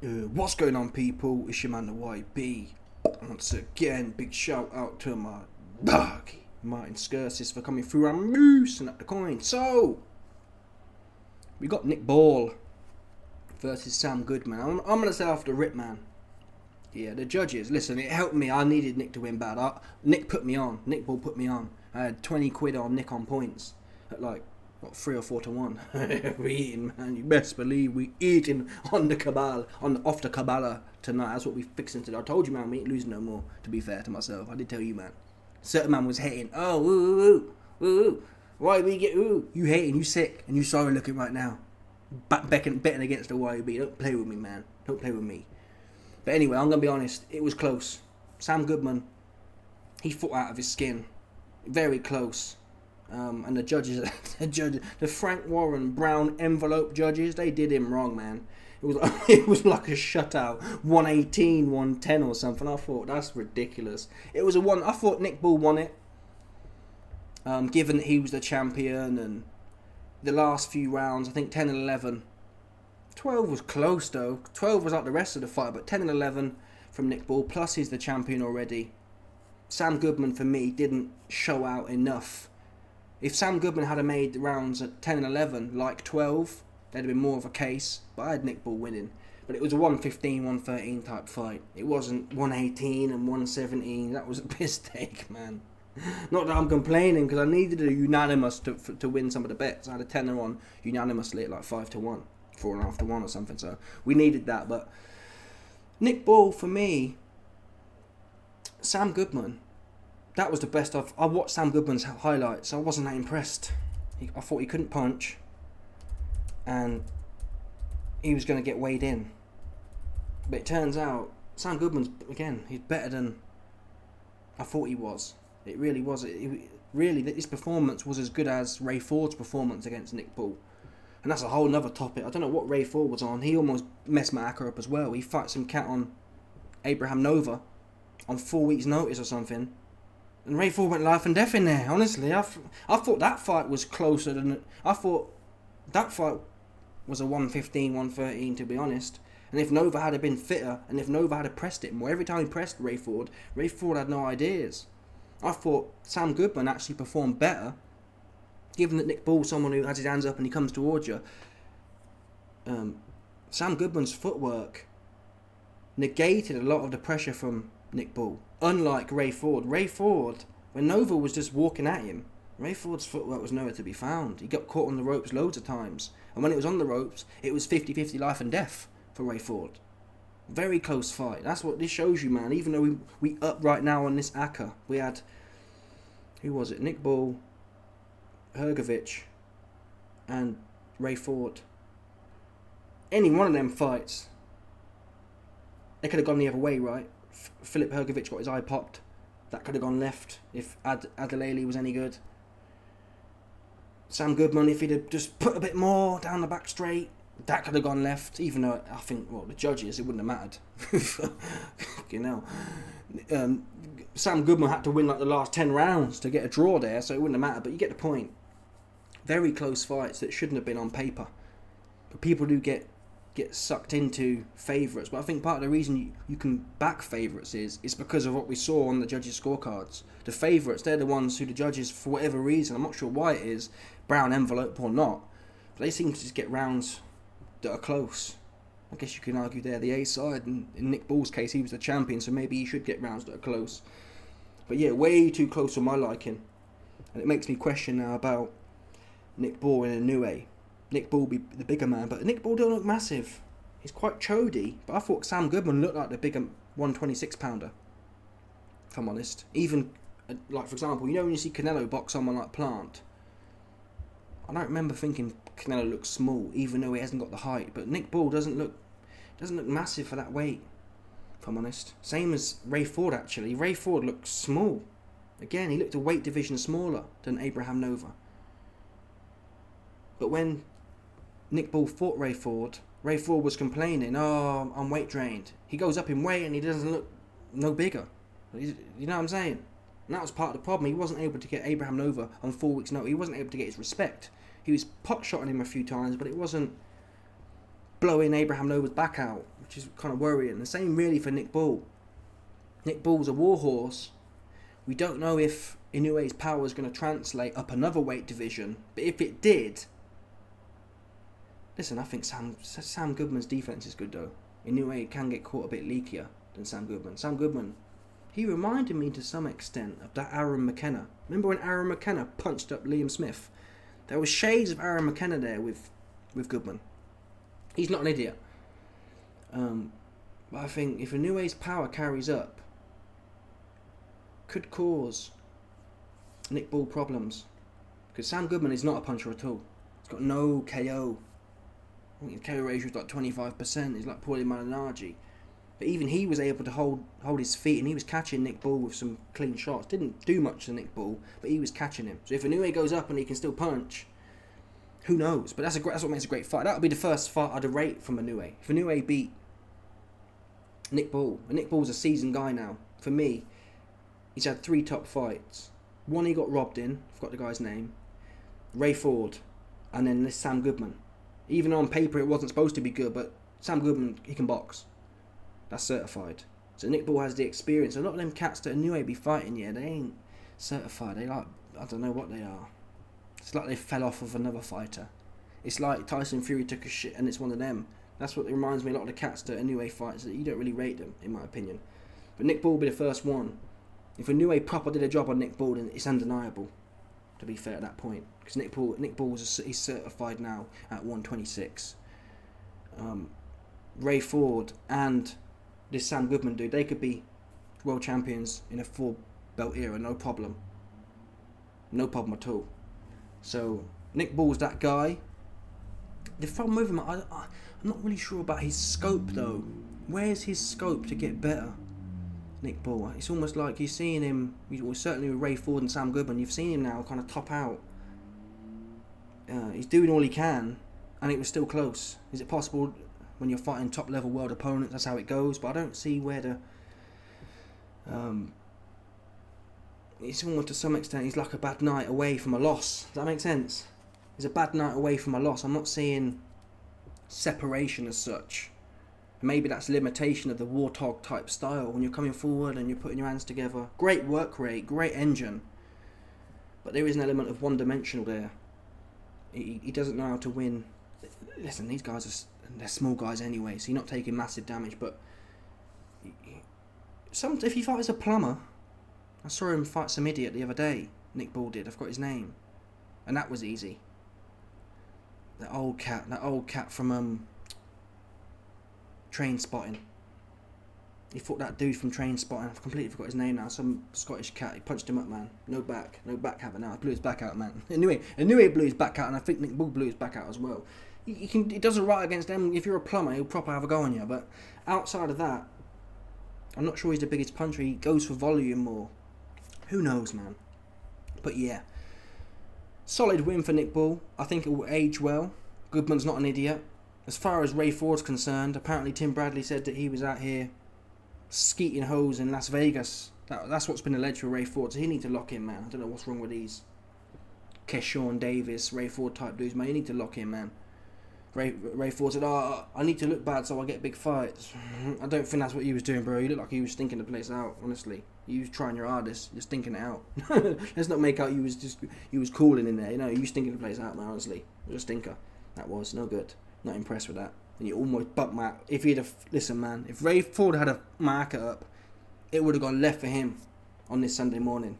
What's going on, people? It's your man the YB. Once again, big shout out to my dog Martin Skirsis for coming through and moosing up the coin. So we got Nick Ball versus Sam Goodman. I'm gonna say after Rip, man. Yeah, the judges. Listen, it helped me. I needed Nick to win bad. Nick put me on. Nick Ball put me on. I had 20 quid on Nick on points at like 3 or 4 to 1. We eating, man. You best believe we eating on the cabal, off the cabala tonight. That's what we fixing today. I told you, man, we ain't losing no more. To be fair to myself, I did tell you, man. Certain man was hating. Oh, ooh, ooh, ooh. Why we get ooh? You hating? You sick? And you sorry looking right now. Betting against the YB. Don't play with me, man. Don't play with me. But anyway, I'm gonna be honest. It was close. Sam Goodman, he fought out of his skin. Very close. And the judges, the Frank Warren Brown envelope judges, they did him wrong, man. It was like a shutout, 118, 110 or something. I thought that's ridiculous. It was I thought Nick Ball won it, given that he was the champion, and the last few rounds, I think 10 and 11. 12 was close though. 12 was like the rest of the fight, but 10 and 11 from Nick Ball. Plus he's the champion already. Sam Goodman for me didn't show out enough. If Sam Goodman had made the rounds at 10 and 11 like 12, there'd have been more of a case. But I had Nick Ball winning. But it was a 115, 113 type fight. It wasn't 118 and 117. That was a piss take, man. Not that I'm complaining, because I needed a unanimous to win some of the bets. I had a tenner on unanimously at like 5 to 1, 4.5 to 1 or something. So we needed that. But Nick Ball, for me, Sam Goodman, that was the best I watched Sam Goodman's highlights. I wasn't that impressed. I thought he couldn't punch, and he was going to get weighed in. But it turns out Sam Goodman's, again, he's better than I thought he was. It really was. Really, his performance was as good as Ray Ford's performance against Nick Ball. And that's a whole nother topic. I don't know what Ray Ford was on. He almost messed my acca up as well. He fights some cat on Abraham Nova on 4 weeks' notice or something. And Ray Ford went life and death in there, honestly. I thought that fight was closer than... I thought that fight was a 115, 113, to be honest. And if Nova had been fitter, and if Nova had pressed it more, every time he pressed Ray Ford had no ideas. I thought Sam Goodman actually performed better, given that Nick Ball's someone who has his hands up and he comes towards you. Sam Goodman's footwork negated a lot of the pressure from Nick Ball. Unlike Ray Ford. Ray Ford, when Nova was just walking at him, Ray Ford's footwork was nowhere to be found. He got caught on the ropes loads of times. And when it was on the ropes, it was 50-50 life and death for Ray Ford. Very close fight. That's what this shows you, man. Even though we up right now on this acca, we had... Who was it? Nick Ball, Hrgovic, and Ray Ford. Any one of them fights, they could have gone the other way, right? Philip Hrgovic got his eye popped. That could have gone left if Adelele was any good. Sam Goodman, if he'd have just put a bit more down the back straight, that could have gone left. Even though I think, well, the judges, it wouldn't have mattered. You know, Sam Goodman had to win like the last 10 rounds to get a draw there, so it wouldn't have mattered. But you get the point. Very close fights that shouldn't have been on paper. But people do get sucked into favourites. But I think part of the reason you can back favourites is because of what we saw on the judges' scorecards. The favourites, they're the ones who the judges, for whatever reason, I'm not sure why it is, brown envelope or not, but they seem to just get rounds that are close. I guess you can argue they're the A side, and in Nick Ball's case, he was the champion, so maybe he should get rounds that are close. But yeah, way too close for my liking. And it makes me question now about Nick Ball in a new A. Nick Ball be the bigger man, but Nick Ball don't look massive. He's quite chody, but I thought Sam Goodman looked like the bigger 126 pounder, if I'm honest. Even, like for example, you know when you see Canelo box someone like Plant, I don't remember thinking Canelo looks small, even though he hasn't got the height, but Nick Ball doesn't look massive for that weight, if I'm honest. Same as Ray Ford, actually. Ray Ford looked small. Again, he looked a weight division smaller than Abraham Nova. But when Nick Ball fought Ray Ford was complaining, oh, I'm weight drained. He goes up in weight and he doesn't look no bigger. You know what I'm saying? And that was part of the problem. He wasn't able to get Abraham Nova on 4 weeks' notice. He wasn't able to get his respect. He was pot-shotting him a few times, but it wasn't blowing Abraham Nova's back out. which is kind of worrying. The same really for Nick Bull. Nick Bull's a warhorse. We don't know if Inoue's power is going to translate up another weight division, but if it did, listen, I think Sam Goodman's defense is good though. Inoue can get caught a bit leakier than Sam Goodman. Sam Goodman, he reminded me to some extent of that Aaron McKenna. Remember when Aaron McKenna punched up Liam Smith? There was shades of Aaron McKenna there with Goodman. He's not an idiot. But I think if Inoue's power carries up, could cause Nick Bull problems. Because Sam Goodman is not a puncher at all. He's got no KO. I think his KO ratio is like 25%. He's like Paulie Malignaggi. But even he was able to hold his feet, and he was catching Nick Bull with some clean shots. Didn't do much to Nick Bull, but he was catching him. So if Inoue goes up and he can still punch, who knows? But that's what makes a great fight. That would be the first fight I'd rate from Inoue. If Inoue beat Nick Bull, and Nick Bull's a seasoned guy now. For me, he's had 3 top fights. One he got robbed in, I forgot the guy's name. Ray Ford, and then this Sam Goodman. Even on paper it wasn't supposed to be good, but Sam Goodman, he can box. That's certified. So Nick Bull has the experience. A lot of them cats that Inoue be fighting, yeah, they ain't certified. They like, I don't know what they are. It's like they fell off of another fighter. It's like Tyson Fury took a shit and it's one of them. That's what it reminds me a lot of the cats that Inoue fights, that you don't really rate them, in my opinion. But Nick Bull will be the first one. If Inoue proper did a job on Nick Bull, then it's undeniable, to be fair at that point. Because Nick Bull he's certified now at 126. Ray Ford and this Sam Goodman dude, they could be world champions in a 4-belt era, no problem. No problem at all. So, Nick Bull's that guy. The problem with him, I'm not really sure about his scope though. Where's his scope to get better? Nick Bull. It's almost like you're seeing him, certainly with Ray Ford and Sam Goodman, you've seen him now kind of top out. He's doing all he can, and it was still close. Is it possible when you're fighting top level world opponents, that's how it goes? But I don't see where the it's almost to some extent he's like a bad night away from a loss. Does that make sense? He's a bad night away from a loss. I'm not seeing separation as such. Maybe that's limitation of the warthog type style when you're coming forward and you're putting your hands together. Great work rate, great engine, but there is an element of one-dimensional there. He doesn't know how to win. Listen, these guys they're small guys anyway, so you're not taking massive damage. But if you fight as a plumber, I saw him fight some idiot the other day. Nick Bull did. I've got his name, and that was easy. That old cat from Train Spotting. He fought that dude from Train Spotting. I've completely forgot his name now. Some Scottish cat. He punched him up, man. No back having now. He blew his back out, man. Anyway, he blew his back out, and I think Nick Bull blew his back out as well. He does a right against them. If you're a plumber, he'll proper have a go on you. But outside of that, I'm not sure he's the biggest puncher. He goes for volume more. Who knows, man? But yeah, solid win for Nick Bull. I think it will age well. Goodman's not an idiot. As far as Ray Ford's concerned, apparently Tim Bradley said that he was out here skeeting hoes in Las Vegas. That's what's been alleged for Ray Ford. So he needs to lock in, man. I don't know what's wrong with these Keshawn Davis, Ray Ford type dudes, man. You need to lock in, man. Ray Ford said, I need to look bad so I get big fights. I don't think that's what he was doing, bro. He looked like he was stinking the place out, honestly. You was trying your hardest, you're stinking it out. Let's not make out you was cooling in there. You know, you stinking the place out, man, honestly. It was a stinker. That was no good. Not impressed with that. And you almost bumped my... If he'd have... Listen, man. If Ray Ford had a marker up, it would have gone left for him on this Sunday morning.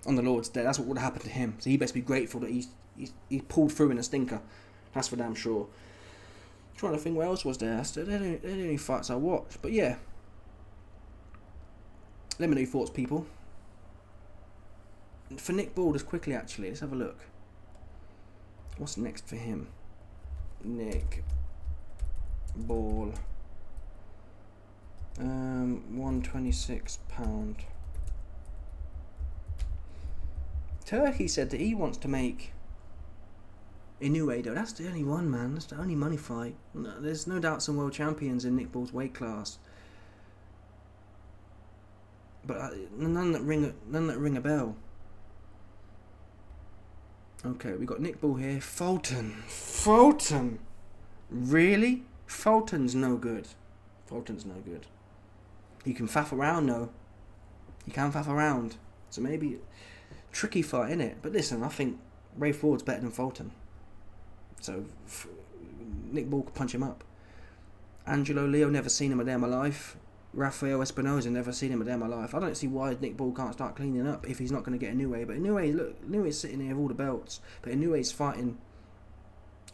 On the Lord's Day. That's what would have happened to him. So he best be grateful that he pulled through in a stinker. That's for damn sure. Trying to think what else was there. That's the only fights I watched. But yeah. Let me know your thoughts, people. For Nick Bull, just quickly actually, let's have a look. What's next for him? Nick Bull. £126. Turkey said that he wants to make Inoue, though. That's the only one, man. That's the only money fight. No, there's no doubt some world champions in Nick Bull's weight class, but none that ring a bell. Okay, we got Nick Bull here. Fulton. Really? Fulton's no good. Fulton's no good. You can faff around though. You can faff around. So maybe tricky fight, innit? But listen, I think Ray Ford's better than Fulton. So Nick Ball could punch him up. Angelo Leo, never seen him a day in my life. Rafael Espinoza, never seen him a day in my life. I don't see why Nick Ball can't start cleaning up if he's not going to get Inoue. But Inoue, look, Inoue's sitting here with all the belts. But Inoue's fighting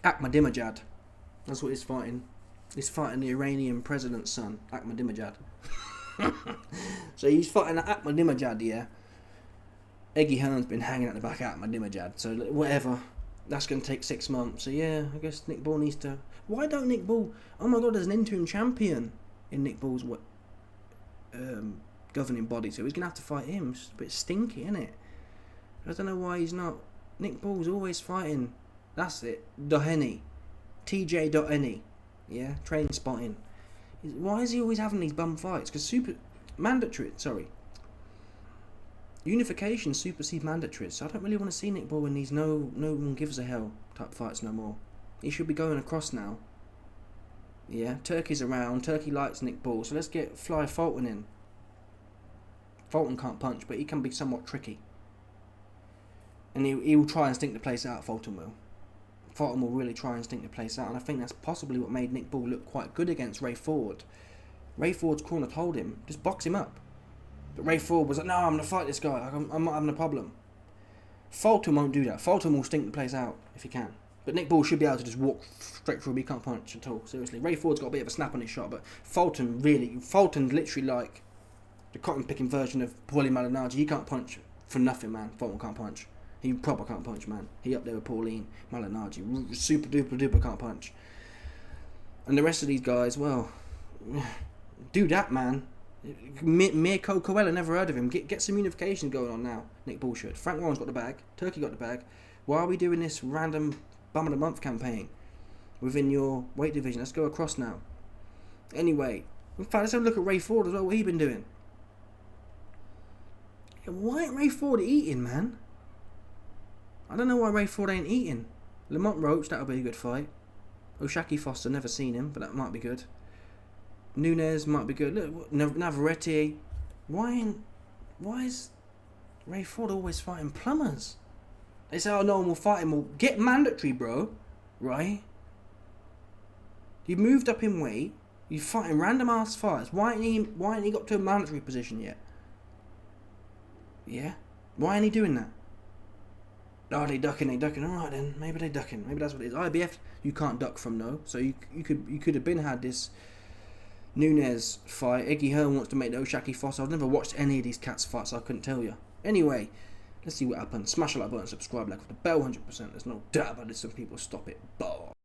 Ahmadinejad. That's what he's fighting. He's fighting the Iranian president's son, Ahmadinejad. So he's fighting Ahmadinejad, yeah. Eggy Hearn's been hanging at the back of Ahmadinejad. So whatever. That's going to take 6 months. So yeah, I guess Nick Ball needs to... Why don't Nick Ball... Oh my God, there's an interim champion in Nick Ball's governing body. So he's going to have to fight him. It's a bit stinky, isn't it? I don't know why he's not... Nick Ball's always fighting... That's it. Doheny. TJ.Any. Yeah, train spotting. Why is he always having these bum fights? Because unification supersedes mandatories. So I don't really want to see Nick Ball in these no one gives a hell type fights no more. He should be going across now. Yeah, Turkey's around. Turkey likes Nick Ball. So let's get Fly Fulton in. Fulton can't punch, but he can be somewhat tricky. And he will try and stink the place out, Fulton will. Fulton will really try and stink the place out. And I think that's possibly what made Nick Ball look quite good against Ray Ford. Ray Ford's corner told him, just box him up. But Ray Ford was like, no, I'm going to fight this guy. I'm not having a problem. Fulton won't do that. Fulton will stink the place out if he can. But Nick Ball should be able to just walk straight through him. He can't punch at all. Seriously. Ray Ford's got a bit of a snap on his shot. But Fulton's literally like the cotton-picking version of Paulie Malignaggi. He can't punch for nothing, man. Fulton can't punch. He proper can't punch, man. He up there with Pauline Malignaggi. Super duper duper can't punch. And the rest of these guys, well, do that, man. Mirko Coelho, never heard of him. Get some unification going on now. Nick Ball should. Frank Warren's got the bag. Turkey got the bag. Why are we doing this random bum of the month campaign within your weight division? Let's go across now. Anyway, in fact, let's have a look at Ray Ford as well. What he been doing? Why ain't Ray Ford eating, man? I don't know why Ray Ford ain't eating. Lamont Roach, that'll be a good fight. Oshaki Foster, never seen him, but that might be good. Nunes might be good. Look, Navarrete. Why is Ray Ford always fighting plumbers? They say, oh, no one will fight him. Well, get mandatory, bro. Right? You've moved up in weight. You're fighting random ass fights. Why ain't he got to a mandatory position yet? Yeah? Why ain't he doing that? Oh, they ducking. Alright then, maybe they ducking. Maybe that's what it is. IBF, you can't duck from, no. So you could have had this Nunes fight. Eggy Hearn wants to make the Oshaki Foster. I've never watched any of these cats fights, so I couldn't tell you. Anyway, let's see what happens. Smash the like button, subscribe, like with the bell, 100%. There's no doubt about this. Some people stop it. Bye.